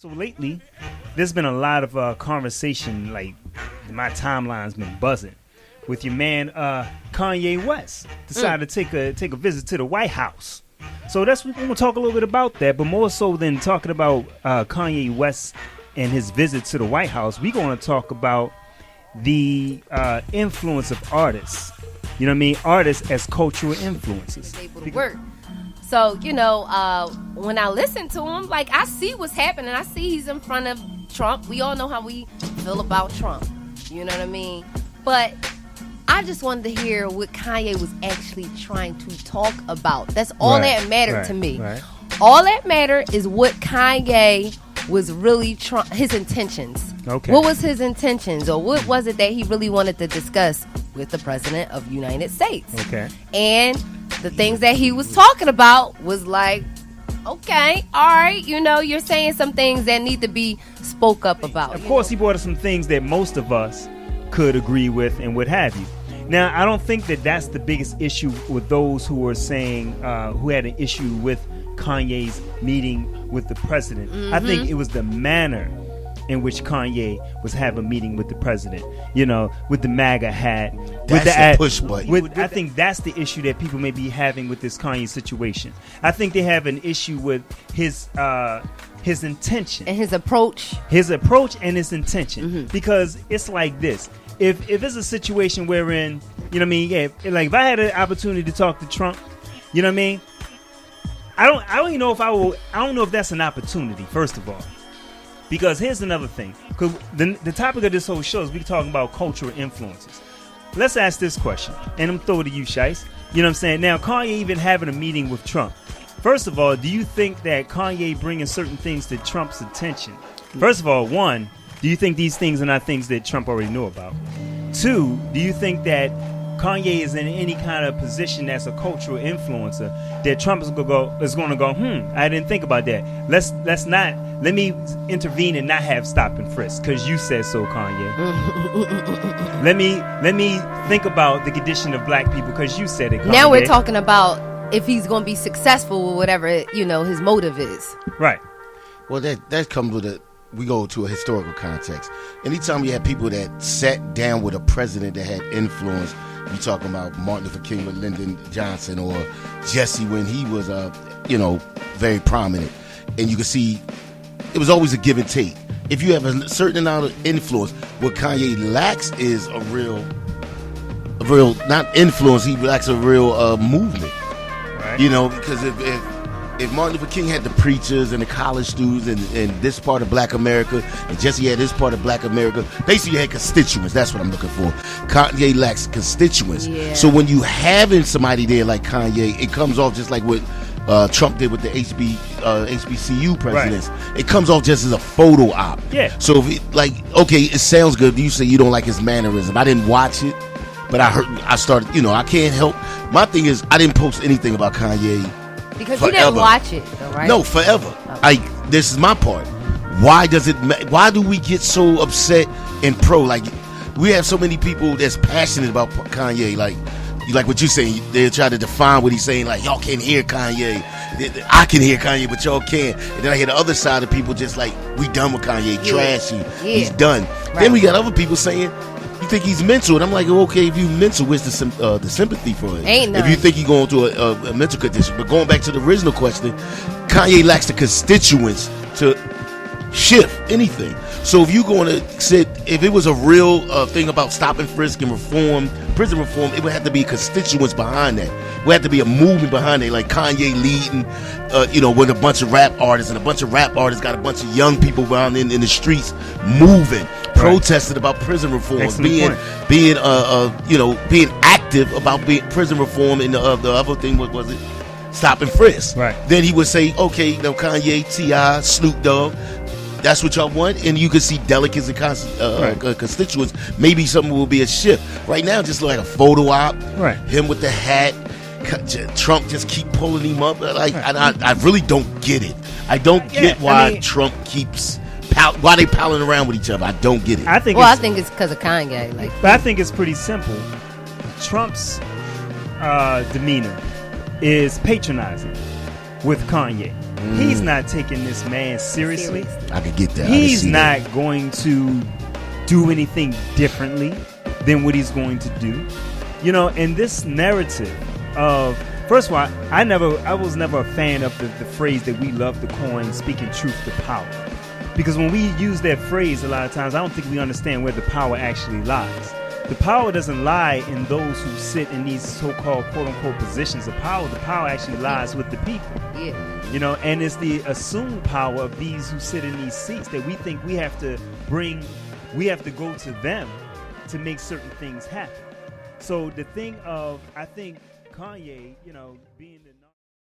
So lately, there's been a lot of conversation, like my timeline's been buzzing, with your man Kanye West decided to take a visit to the White House. So we're going to talk a little bit about that, but more so than talking about Kanye West and his visit to the White House, we're going to talk about the influence of artists. You know what I mean? Artists as cultural influences. Able to work. So, when I listen to him, like, I see what's happening. I see he's in front of Trump. We all know how we feel about Trump. You know what I mean? But I just wanted to hear what Kanye was actually trying to talk about. That's all that mattered to me. Right. All that mattered is what Kanye was really his intentions. Okay. What was his intentions, or what was it that he really wanted to discuss with the President of the United States? Okay. And the things that he was talking about was like, okay, all right, you're saying some things that need to be spoke up about. Of course, he brought up some things that most of us could agree with and what have you. Now, I don't think that that's the biggest issue with those who are saying, who had an issue with Kanye's meeting with the president. Mm-hmm. I think it was the manner in which Kanye was having a meeting with the president, with the MAGA hat. That's the push button. I think that's the issue that people may be having with this Kanye situation. I think they have an issue with his intention. And his approach. His approach and his intention. Mm-hmm. Because it's like this. If it's a situation wherein, if I had an opportunity to talk to Trump, you know what I mean? I don't even know if I don't know if that's an opportunity, first of all. Because here's another thing. Because the topic of this whole show is we talking about cultural influences. Let's ask this question. And I'm throwing it to you, Shice. You know what I'm saying? Now, Kanye even having a meeting with Trump. First of all, do you think that Kanye bringing certain things to Trump's attention? First of all, one, do you think these things are not things that Trump already knew about? Two, do you think that Kanye is in any kind of position as a cultural influencer that Trump is going to go, I didn't think about that. Let me intervene and not have stop and frisk because you said so, Kanye. let me think about the condition of black people because you said it, Kanye. Now we're talking about if he's going to be successful or whatever, his motive is. Right. Well, that comes with we go to a historical context. Anytime you have people that sat down with a president that had influence, you talking about Martin Luther King with Lyndon Johnson or Jesse when he was, very prominent. And you can see it was always a give and take. If you have a certain amount of influence, what Kanye lacks is a real, not influence, he lacks a real movement. Right. Because if Martin Luther King had the preachers and the college students and this part of black America, and Jesse had this part of black America, basically you had constituents. That's what I'm looking for. Kanye lacks constituents. Yeah. So when you having somebody there like Kanye, it comes off just like what Trump did with the HBCU presidents. Right. It comes off just as a photo op. Yeah. So if it sounds good. You say you don't like his mannerism. I didn't watch it, but I started, I can't help. My thing is, I didn't post anything about Kanye. Because forever. You didn't watch it, though, right? No, forever. Okay. This is my part. Why do we get so upset and pro? Like, we have so many people that's passionate about Kanye. Like what you're saying, they try to define what he's saying. Like, y'all can't hear Kanye. I can hear Kanye, but y'all can't. And then I hear the other side of people just like, we done with Kanye. Trashy. Yeah. He's done. Right. Then we got other people saying, you think he's mental? And I'm like, okay, if you mental, where's the sympathy for it? Ain't none. If you think he's going through a mental condition. But going back to the original question, Kanye lacks the constituents to shift anything. So if you're going to sit, if it was a real thing about stop and frisk and reform, prison reform, it would have to be constituents behind that. It would have to be a movement behind it, like Kanye leading, with a bunch of rap artists, and a bunch of rap artists got a bunch of young people around in the streets moving, protesting about prison reform, being active about prison reform, and the other thing was it stop and frisk. Right. Then he would say, okay, Kanye, T.I., Snoop Dogg, that's what y'all want, and you can see delegates and constituents. Maybe something will be a shift. Right now, just like a photo op. Right. Him with the hat. Trump just keep pulling him up. I really don't get it. I don't get why Trump keeps why they palling around with each other. I don't get it. I think it's because of Kanye. But I think it's pretty simple. Trump's demeanor is patronizing with Kanye. He's not taking this man seriously. I could get that. He's not going to do anything differently than what he's going to do. You know, and this narrative of, first of all, I was never a fan of the phrase that we love to coin, speaking truth to power. Because when we use that phrase a lot of times, I don't think we understand where the power actually lies. The power doesn't lie in those who sit in these so-called quote-unquote positions of power. The power actually lies with the people. Yeah. You know, and it's the assumed power of these who sit in these seats that we think we have to go to them to make certain things happen. So the thing of, I think Kanye, you know, being the